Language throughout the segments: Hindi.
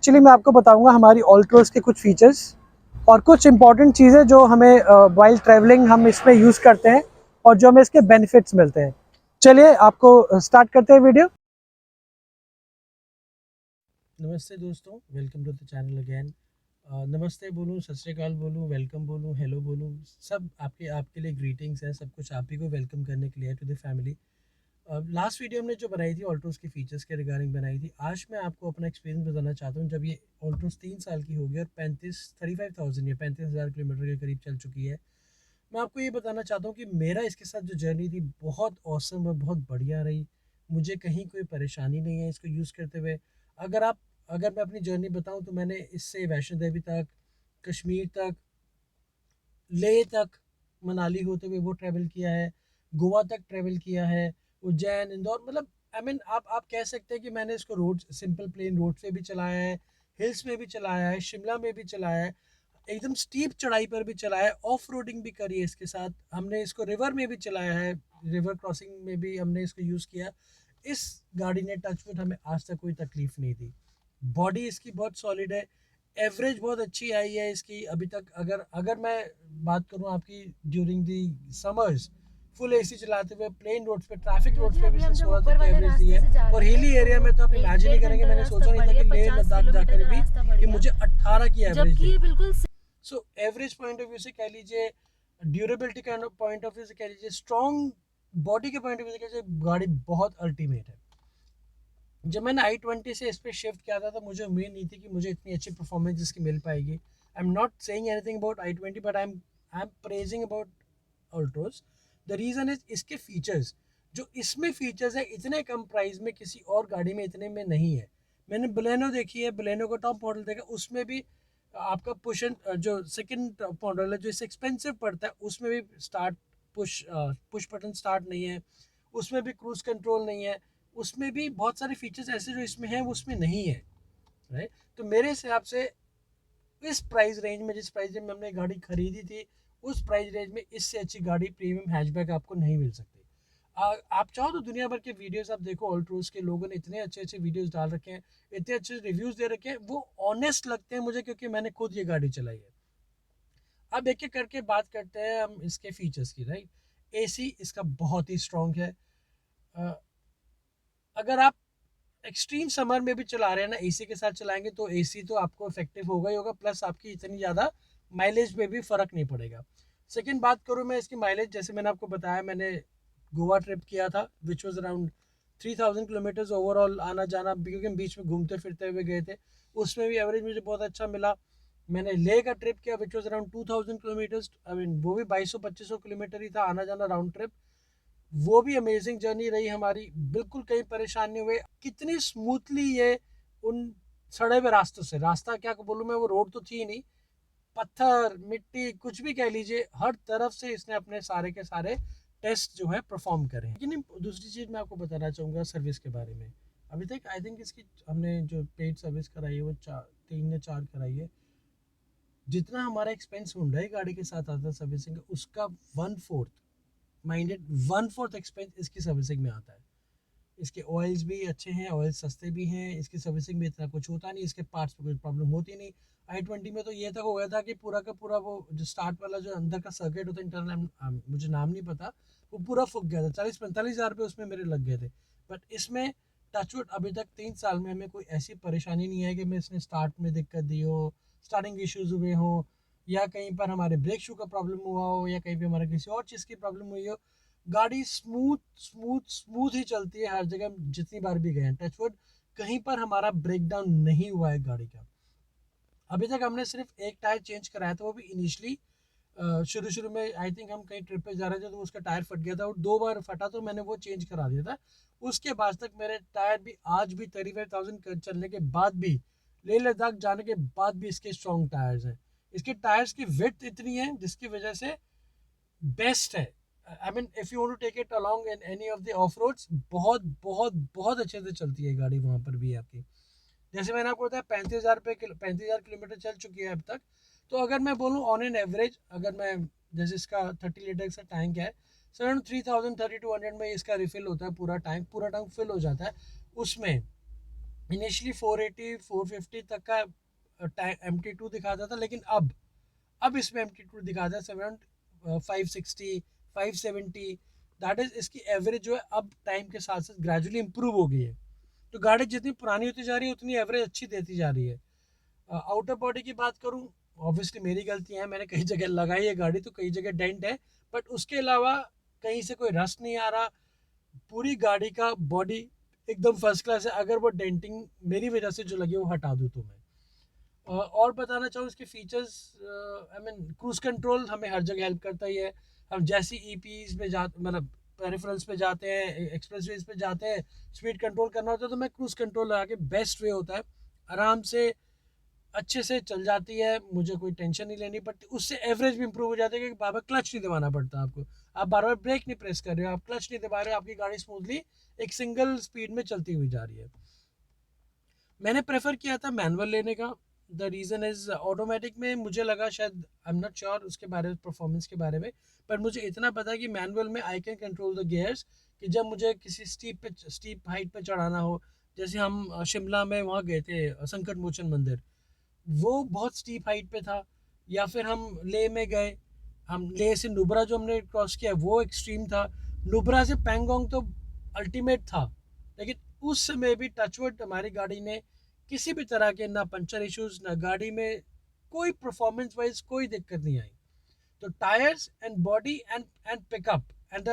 एक्चुअली मैं आपको बताऊंगा हमारी ऑल्ट्रोज के कुछ फीचर्स और कुछ इंपॉर्टेंट चीज़ें जो हमें वाइल ट्रैवलिंग हम इसमें यूज़ करते हैं और जो हमें इसके बेनिफिट्स मिलते हैं। चलिए आपको स्टार्ट करते हैं वीडियो। नमस्ते दोस्तों, welcome to the channel again. नमस्ते बोलूँ, सत श्री अकाल बोलूँ, वेलकम बोलूँ, हेलो बोलूँ, सब आपके लिए ग्रीटिंग्स हैं। सब कुछ आप ही को वेलकम करने के लिए है to the family. Last video हमने जो बनाई थी ऑल्ट्रोज के फीचर्स के रिगार्डिंग बनाई थी। आज मैं आपको अपना एक्सपीरियंस बताना चाहता हूँ। जब ये ऑल्ट्रोज 3 साल की होगी और 35,000 या 35,000 किलोमीटर के करीब चल चुकी है, मैं आपको ये बताना चाहता हूँ कि मेरा इसके साथ जो जर्नी थी बहुत औसम और बहुत बढ़िया रही। मुझे कहीं कोई परेशानी नहीं है इसको यूज़ करते हुए। अगर मैं अपनी जर्नी बताऊँ तो मैंने इससे वैष्णो देवी तक, कश्मीर तक, लेह तक, मनाली होते हुए वो ट्रैवल किया है, गोवा तक ट्रैवल किया है, उज्जैन, इंदौर, मतलब आप कह सकते हैं कि मैंने इसको रोड सिंपल प्लेन रोड पे भी चलाया है, हिल्स में भी चलाया है, शिमला में भी चलाया है, एकदम स्टीप चढ़ाई पर भी चलाया है, ऑफ रोडिंग भी करी है इसके साथ। हमने इसको रिवर में भी चलाया है, रिवर क्रॉसिंग में भी हमने इसको यूज़ किया। इस गाड़ी ने टचवुड हमें आज तक कोई तकलीफ नहीं दी। बॉडी इसकी बहुत सॉलिड है, एवरेज बहुत अच्छी आई है इसकी अभी तक। अगर अगर मैं बात करूं आपकी during the summers, full AC चलाते हुए प्लेन रोड्स पे, ट्रैफिक रोड्स पे भी इसने 16 तक की एवरेज दी है। और हिली एरिया में तो आप इमेजिन ही करेंगे, मैंने सोचा नहीं था कि लेह लद्दाख जाकर भी कि मुझे 18 की average the. So average point of view से कह लीजिए, ड्यूरेबिलिटी का पॉइंट ऑफ व्यू से कह लीजिए, स्ट्रॉन्ग बॉडी के पॉइंट ऑफ व्यू से कह लीजिए, गाड़ी बहुत अल्टीमेट है। जब मैंने i20 से इस पर शिफ्ट किया था तो मुझे उम्मीद नहीं थी कि मुझे इतनी अच्छी परफॉर्मेंस इसकी मिल पाएगी। I am not saying anything about i20, but I am praising about Altroz. The reason is इसके फीचर्स। जो इसमें फीचर्स है इतने कम प्राइस में किसी और गाड़ी में इतने में नहीं है। मैंने बलेनो देखी है, बलेनो का टॉप मॉडल देखा, उसमें भी आपका पुश जो सेकंड मॉडल है जो इससे एक्सपेंसिव पड़ता है, उसमें भी स्टार्ट पुश बटन स्टार्ट नहीं है, उसमें भी क्रूज कंट्रोल नहीं है, उसमें भी बहुत सारे फीचर्स ऐसे जो इसमें हैं वो उसमें नहीं है। राइट, तो मेरे हिसाब से इस प्राइस रेंज में, जिस प्राइस रेंज में हमने गाड़ी खरीदी थी, उस प्राइस रेंज में इससे अच्छी गाड़ी प्रीमियम हैचबैक आपको नहीं मिल सकती। आप चाहो तो दुनिया भर के वीडियोस आप देखो, ऑल्ट्रोज के लोगों ने इतने अच्छे अच्छे वीडियोस डाल रखे हैं, इतने अच्छे रिव्यूज दे रखे हैं, वो ऑनेस्ट लगते हैं मुझे, क्योंकि मैंने खुद ये गाड़ी चलाई है। अब एक एक करके बात करते हैं हम इसके फीचर्स की। राइट, एसी इसका बहुत ही स्ट्रॉन्ग है। अगर आप एक्सट्रीम समर में भी चला रहे हैं ना, एसी के साथ चलाएंगे तो एसी तो आपको इफेक्टिव होगा ही होगा, प्लस आपकी इतनी ज़्यादा माइलेज में भी फ़र्क नहीं पड़ेगा। सेकंड बात करूँ मैं इसकी माइलेज, जैसे मैंने आपको बताया, मैंने गोवा ट्रिप किया था which was around 3,000 kilometres overall आना जाना, क्योंकि हम बीच में घूमते फिरते हुए गए थे। उसमें भी एवरेज मुझे बहुत अच्छा मिला। मैंने लेह का ट्रिप किया which was around 2,000 kilometres, I mean वो भी 2200-2500 किलोमीटर ही था आना जाना राउंड ट्रिप। वो भी अमेजिंग जर्नी रही हमारी, बिल्कुल कहीं परेशानी हुए, कितनी स्मूथली ये उन सड़े हुए रास्तों से, रास्ता क्या बोलूँ मैं, वो रोड तो थी नहीं, पत्थर मिट्टी कुछ भी कह लीजिए, हर तरफ से इसने अपने सारे के सारे टेस्ट जो है परफॉर्म करे। लेकिन दूसरी चीज़ मैं आपको बताना चाहूँगा सर्विस के बारे में। अभी तक आई थिंक इसकी हमने जो पेड सर्विस कराई है वो 3 या 4 कराई है। जितना हमारा एक्सपेंस हुंडई गाड़ी के साथ आता है सर्विसिंग का, उसका 1/4 माइंडेड 1/4 एक्सपेंस इसकी सर्विसिंग में आता है। इसके ऑयल्स भी अच्छे हैं, ऑयल सस्ते भी हैं, इसकी सर्विसिंग में इतना कुछ होता नहीं, इसके पार्ट्स में कोई प्रॉब्लम होती नहीं। i20 में तो ये तक हो गया था कि पूरा का पूरा वो जो स्टार्ट वाला जो अंदर का सर्किट होता है इंटरनल, मुझे नाम नहीं पता, वो पूरा फूक गया था। 40-45 हज़ार रुपये उसमें मेरे लग गए थे। बट इसमें टचवुड अभी तक 3 साल में हमें कोई ऐसी परेशानी नहीं है कि मैं इसने स्टार्ट में दिक्कत दी हो, स्टार्टिंग इश्यूज हुए हों, या कहीं पर हमारे ब्रेक शू का प्रॉब्लम हुआ हो, या कहीं पर हमारा किसी और चीज़ की प्रॉब्लम हुई हो। गाड़ी स्मूथ स्मूथ स्मूथ ही चलती है हर जगह, जितनी बार भी गए हैं टचवुड कहीं पर हमारा ब्रेक डाउन नहीं हुआ है गाड़ी का। अभी तक हमने सिर्फ एक टायर चेंज कराया था, वो भी इनिशियली शुरू शुरू में। आई थिंक हम कहीं ट्रिप पे जा रहे थे तो उसका टायर फट गया था और 2 बार फटा, तो मैंने वो चेंज करा दिया था। उसके बाद तक मेरे टायर भी आज भी 35,000 चलने के बाद भी, लेह लद्दाख जाने के बाद भी इसके स्ट्रॉन्ग टायर्स हैं। इसके टायर्स की विड्थ इतनी है जिसकी वजह से बेस्ट है। I mean if you want to take it along in any of the off roads, बहुत बहुत बहुत अच्छे से चलती है गाड़ी वहाँ पर भी आपकी। जैसे मैंने आपको बताया 35,000 किलोमीटर चल चुकी है अब तक। तो अगर मैं बोलूँ ऑन एन एवरेज, अगर मैं, जैसे इसका 30 लीटर का टैंक है, 3,000 3200 में इसका रिफिल होता है, पूरा टैंक फिल हो जाता है। उसमें इनिशियली 480 450 तक का MT2 दिखाता था, लेकिन अब इसमें MT2 दिखाता है अराउंड 560 570। दैट इज इसकी एवरेज जो है अब टाइम के साथ साथ ग्रेजुअली इंप्रूव हो गई है। तो गाड़ी जितनी पुरानी होती जा रही है उतनी एवरेज अच्छी देती जा रही है। आउटर बॉडी की बात करूँ, ऑब्वियसली मेरी गलती है, मैंने कई जगह लगाई है गाड़ी तो कई जगह डेंट है, बट उसके अलावा कहीं से कोई रस्ट नहीं आ रहा। पूरी गाड़ी का बॉडी एकदम फर्स्ट क्लास है। अगर वो डेंटिंग मेरी वजह से जो लगी वो हटा दूँ तो मैं और बताना चाहूँ इसके features. I mean cruise control हमें हर जगह हेल्प करता ही है। हम जैसी ईपीज पे जा मतलब पेरिफेरल्स पे जाते हैं, एक्सप्रेस वेज पे जाते हैं, स्पीड कंट्रोल करना होता है तो मैं क्रूज कंट्रोल लगा के बेस्ट वे होता है, आराम से अच्छे से चल जाती है, मुझे कोई टेंशन नहीं लेनी पड़ती। उससे एवरेज भी इंप्रूव हो जाता है क्योंकि बार बार क्लच नहीं दबाना पड़ता आपको। आप बार बार ब्रेक नहीं प्रेस कर रहे हो, आप क्लच नहीं दबा रहे हो, आपकी गाड़ी स्मूथली एक सिंगल स्पीड में चलती हुई जा रही है। मैंने प्रेफर किया था मैनुअल लेने का। द रीज़न इज़ ऑटोमेटिक में मुझे लगा शायद, आई एम नॉट श्योर उसके बारे में, परफॉर्मेंस के बारे में, पर मुझे इतना पता है कि मैनुअल में I can control the gears. कि जब मुझे किसी स्टीप हाइट पे चढ़ाना हो, जैसे हम शिमला में वहाँ गए थे संकट मोचन मंदिर, वो बहुत स्टीप हाइट पे था। या फिर हम ले में गए, हम ले से नुब्रा जो हमने क्रॉस किया वो एक्सट्रीम था। नुब्रा से पैंगोंग तो अल्टीमेट था, लेकिन उस समय भी टचवुड हमारी गाड़ी ने किसी भी तरह के ना पंचर इश्यूज ना गाड़ी में कोई परफॉर्मेंस वाइज कोई दिक्कत नहीं आई। तो tyres and body and pickup and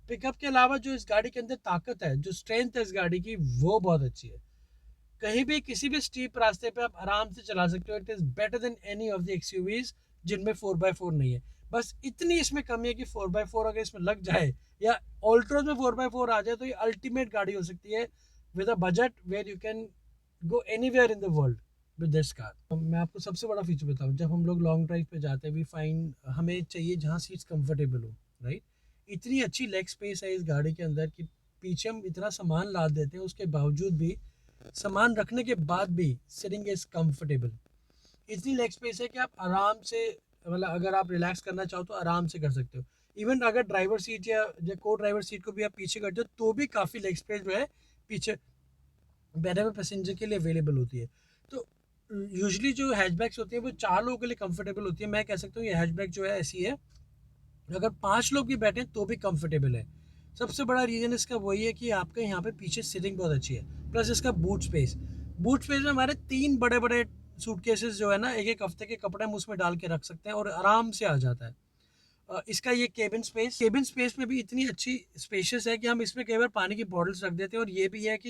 pickup के अलावा जो इस गाड़ी के अंदर ताकत है, जो स्ट्रेंथ है इस गाड़ी की, वो बहुत अच्छी है। कहीं भी किसी भी स्टीप रास्ते पे आप आराम से चला सकते हो। It is better than any of the XUVs जिनमें 4x4 नहीं है। बस इतनी इसमें कमी है कि 4x4 अगर इसमें लग जाए या ऑल्ट्रोज में 4x4 आ जाए तो ये अल्टीमेट गाड़ी हो सकती है with a budget where you can go anywhere in the world with this car. मैं आपको सबसे बड़ा फीचर बताऊं, जब हम लोग लॉन्ग ड्राइव पे जाते हैं वी फाइंड हमें चाहिए जहाँ सीट्स कंफर्टेबल हो, राइट। इतनी अच्छी लेग स्पेस है इस गाड़ी के अंदर कि पीछे हम इतना सामान लाद देते हैं, उसके बावजूद भी सामान रखने के बाद भी सिटिंग इज कंफर्टेबल। इतनी लेग स्पेस है कि आप आराम से, मतलब अगर आप रिलैक्स करना चाहो तो आराम से कर सकते हो। इवन अगर ड्राइवर सीट या को ड्राइवर सीट को भी आप पीछे करते हो तो भी काफ़ी लेग स्पेस जो है पीछे बैठे हुए पैसेंजर के लिए अवेलेबल होती है। तो यूजली जो हैचबैक्स होती हैं वो 4 लोगों के लिए कंफर्टेबल होती है। मैं कह सकता हूँ ये हैचबैक जो है ऐसी है, अगर 5 लोग भी बैठे तो भी कंफर्टेबल है। सबसे बड़ा रीज़न इसका वही है कि आपका यहाँ पे पीछे सीटिंग बहुत अच्छी है, प्लस इसका बूट स्पेस में हमारे 3 बड़े बड़े सूटकेसेस जो है ना, एक एक हफ्ते के कपड़े हम उसमें डाल के रख सकते हैं और आराम से आ जाता है। इसका ये केबिन स्पेस में भी इतनी अच्छी स्पेशियस है कि हम इसमें कई बार पानी की बॉटल्स रख देते हैं। और ये भी है कि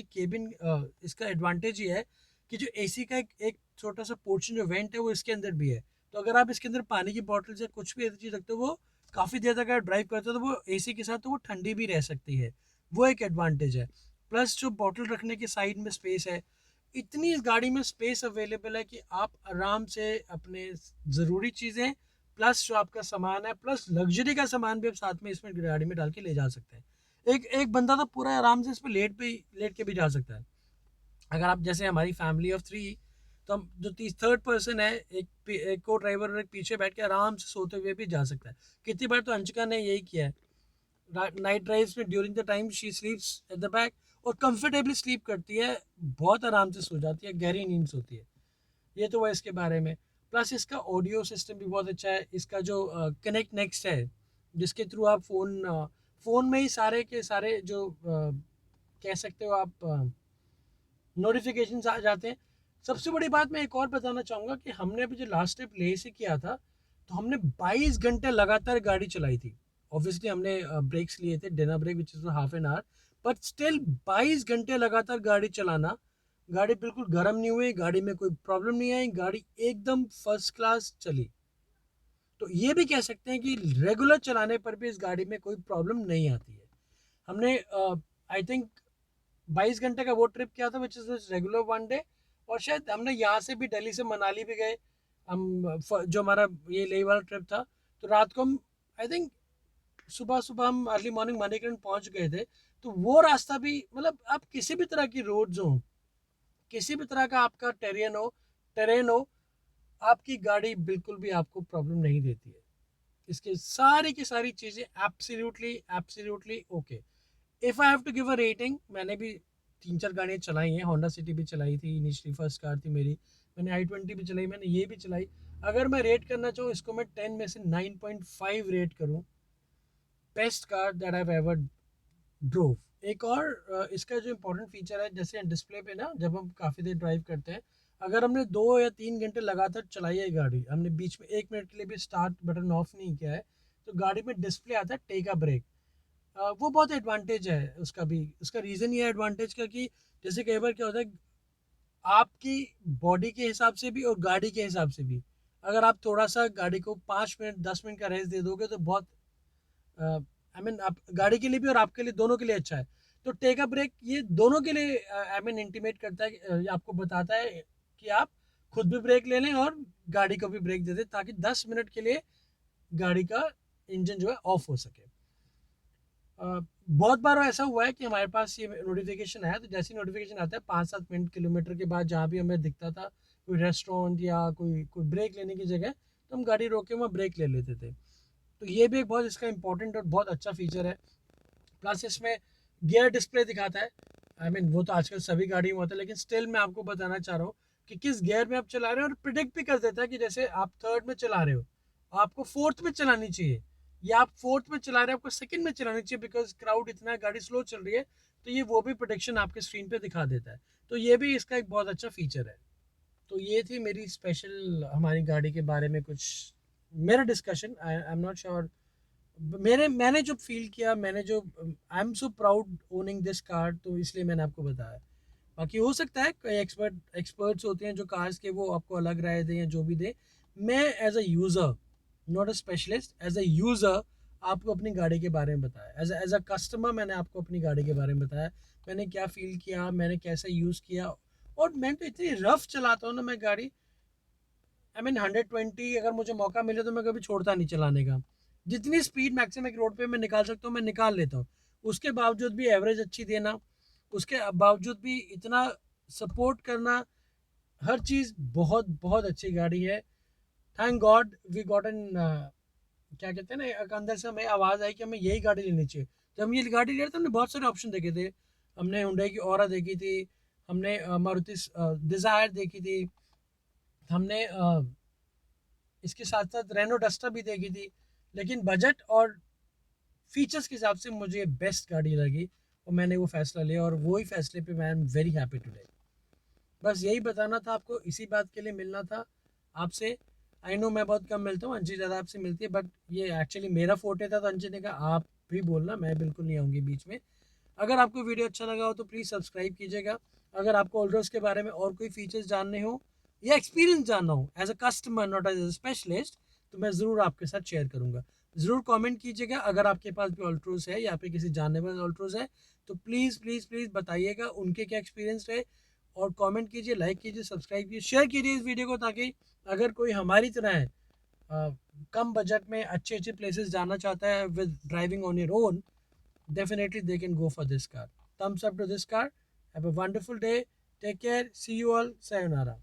इसका एडवांटेज ये है कि जो एसी का एक छोटा सा पोर्शन जो वेंट है वो इसके अंदर भी है। तो अगर आप इसके अंदर पानी की बॉटल्स या कुछ भी ऐसी चीज़ रखते हो, वो काफ़ी देर तक अगर ड्राइव करते हो तो वो एसी के साथ तो वो ठंडी भी रह सकती है। वो एक एडवांटेज है। प्लस जो बॉटल रखने की साइड में स्पेस है, इतनी इस गाड़ी में स्पेस अवेलेबल है कि आप आराम से अपने ज़रूरी चीज़ें प्लस जो आपका सामान है प्लस लग्जरी का सामान भी आप साथ में इसमें गाड़ी में डाल के ले जा सकते हैं। एक एक बंदा तो पूरा आराम से इसमें लेट के भी जा सकता है। अगर आप जैसे हमारी फैमिली ऑफ 3, तो हम जो थर्ड पर्सन है, एक को ड्राइवर और एक पीछे बैठ के आराम से सोते हुए भी जा सकता है। कितनी बार तो अंशिका ने यही किया है, नाइट ड्राइव्स में during the time she स्लीप्स at the back और कंफर्टेबली स्लीप करती है, बहुत आराम से सो जाती है, गहरी नींद सोती है। ये तो हुआ इसके बारे में। प्लस इसका ऑडियो सिस्टम भी बहुत अच्छा है। इसका जो कनेक्ट नेक्स्ट है, जिसके थ्रू आप फ़ोन में ही सारे के सारे जो कह सकते हो आप नोटिफिकेशन आ जाते हैं। सबसे बड़ी बात मैं एक और बताना चाहूँगा कि हमने अभी जो लास्ट ट्रिप लेह से किया था, तो हमने 22 घंटे लगातार गाड़ी चलाई थी। ऑब्वियसली हमने ब्रेक्स लिए थे, dinner break which is half an hour, but still 22 घंटे लगातार गाड़ी चलाना, गाड़ी बिल्कुल गर्म नहीं हुई, गाड़ी में कोई प्रॉब्लम नहीं आई, गाड़ी एकदम फर्स्ट क्लास चली। तो ये भी कह सकते हैं कि रेगुलर चलाने पर भी इस गाड़ी में कोई प्रॉब्लम नहीं आती है। हमने आई थिंक 22 घंटे का वो ट्रिप किया था विच इज़ रेगुलर 1 डे। और शायद हमने यहाँ से भी दिल्ली से मनाली भी गए हम, जो हमारा ये लेह वाला ट्रिप था। तो रात को हम आई थिंक सुबह सुबह हम अर्ली मॉर्निंग मणिकरण पहुँच गए थे। तो वो रास्ता भी, मतलब आप किसी भी तरह की रोड्स हो, किसी भी तरह का आपका टेरेन हो, आपकी गाड़ी बिल्कुल भी आपको प्रॉब्लम नहीं देती है। इसकी सारी की सारी चीज़ें absolutely absolutely okay. If I have to give a rating, मैंने भी 3-4 गाड़ियाँ चलाई हैं, होंडा सिटी भी चलाई थी, इनिशियली फर्स्ट कार थी मेरी, मैंने i20 भी चलाई, मैंने ये भी चलाई। अगर मैं रेट करना चाहूँ इसको, मैं 10 में से 9.5 रेट करूँ, best car that I have ever drove. एक और इसका जो इम्पोर्टेंट फीचर है, जैसे डिस्प्ले पे ना जब हम काफ़ी देर ड्राइव करते हैं, अगर हमने 2 या 3 घंटे लगातार चलाई है गाड़ी, हमने बीच में 1 मिनट के लिए भी स्टार्ट बटन ऑफ नहीं किया है, तो गाड़ी में डिस्प्ले आता है टेक अ ब्रेक। वो बहुत एडवांटेज है उसका भी। उसका रीज़न ये है एडवांटेज का कि जैसे कई बार क्या होता है, आपकी बॉडी के हिसाब से भी और गाड़ी के हिसाब से भी, अगर आप थोड़ा सा गाड़ी को 5 मिनट 10 मिनट का रेस्ट दे दोगे तो बहुत आई मीन आप गाड़ी के लिए भी और आपके लिए, दोनों के लिए अच्छा है। तो टेक अ ब्रेक ये दोनों के लिए आई मीन इंटीमेट करता है, आपको बताता है कि आप खुद भी ब्रेक ले लें और गाड़ी को भी ब्रेक दे दें, ताकि 10 मिनट के लिए गाड़ी का इंजन जो है ऑफ हो सके। बहुत बार ऐसा हुआ है कि हमारे पास ये नोटिफिकेशन आया, तो जैसे नोटिफिकेशन आता है 5-7 मिनट किलोमीटर के बाद, जहाँ भी हमें दिखता था कोई रेस्टोरेंट या कोई कोई ब्रेक लेने की जगह, तो हम गाड़ी रोक के वहाँ ब्रेक ले लेते थे। तो ये भी एक बहुत इसका इंपॉर्टेंट और बहुत अच्छा फीचर है। प्लस इसमें गियर डिस्प्ले दिखाता है। आई मीन वो तो आजकल सभी गाड़ी में होता है, लेकिन स्टिल मैं आपको बताना चाह रहा हूँ कि किस गियर में आप चला रहे हो, और प्रिडिक्ट भी कर देता है कि जैसे आप थर्ड में चला रहे हो, आपको फोर्थ में चलानी चाहिए, या आप फोर्थ में चला रहे हो आपको सेकंड में चलानी चाहिए, बिकॉज क्राउड इतना है, गाड़ी स्लो चल रही है, तो ये वो भी प्रोडिक्शन आपके स्क्रीन पे दिखा देता है। तो ये भी इसका एक बहुत अच्छा फीचर है। तो ये थी मेरी स्पेशल हमारी गाड़ी के बारे में कुछ मेरा discussion. I am not sure, मैंने जो फील किया, मैंने जो I am so proud owning this car, तो इसलिए मैंने आपको बताया। बाकी हो सकता है कई एक्सपर्ट्स होते हैं जो कार्स के, वो आपको अलग राय दें या जो भी दें। मैं as a user, not a specialist, as a user आपको अपनी गाड़ी के बारे में बताया। एज अ कस्टमर मैंने आपको अपनी गाड़ी के बारे में बताया, मैंने क्या फील किया, मैंने कैसे यूज़ किया। और मैं तो इतनी रफ चलाता हूँ ना मैं गाड़ी, आई मीन 120 अगर मुझे मौका मिले तो मैं कभी छोड़ता नहीं चलाने का। जितनी स्पीड मैक्सिमम एक रोड पे मैं निकाल सकता हूँ मैं निकाल लेता हूँ। उसके बावजूद भी एवरेज अच्छी देना, उसके बावजूद भी इतना सपोर्ट करना, हर चीज़ बहुत बहुत अच्छी गाड़ी है। Thank God we got an, क्या कहते हैं ना, एक अंदर से हमें आवाज़ आई कि हमें यही गाड़ी लेनी चाहिए। जब हम ये गाड़ी ले रहे थे, हमने बहुत सारे ऑप्शन देखे थे। हमने हुंडई की ऑरा देखी थी, हमने मारुति डिज़ायर देखी थी, हमने इसके साथ साथ रेनो डस्टर भी देखी थी, लेकिन बजट और फीचर्स के हिसाब से मुझे बेस्ट गाड़ी लगी और मैंने वो फैसला लिया, और वही फैसले पे मैं एम वेरी हैप्पी टुडे। बस यही बताना था आपको, इसी बात के लिए मिलना था आपसे। आई नो मैं बहुत कम मिलता हूँ, अंजी ज़्यादा आपसे मिलती है, बट ये एक्चुअली मेरा फोटे था, तो अंजी ने कहा आप भी बोलना, मैं बिल्कुल नहीं आऊँगी बीच में। अगर आपको वीडियो अच्छा लगा हो तो प्लीज़ सब्सक्राइब कीजिएगा। अगर आपको ऑल्ड्रोज के बारे में और कोई फीचर्स जानने हो या एक्सपीरियंस जानना हो as a customer, not as a specialist, तो मैं ज़रूर आपके साथ शेयर करूँगा। ज़रूर कमेंट कीजिएगा। अगर आपके पास भी ऑल्ट्रोज है या फिर किसी जानने वाले ऑल्ट्रोज है, तो प्लीज़ प्लीज़ प्लीज़ बताइएगा उनके क्या एक्सपीरियंस रहे, और कमेंट कीजिए, लाइक कीजिए, सब्सक्राइब कीजिए, शेयर कीजिए इस वीडियो को, ताकि अगर कोई हमारी तरह है, कम बजट में अच्छे अच्छे प्लेसेस जाना चाहता है with driving on your own, definitely they can go for this car. Thumbs up to this car. Have a wonderful day. Take care. See you all. Sayonara.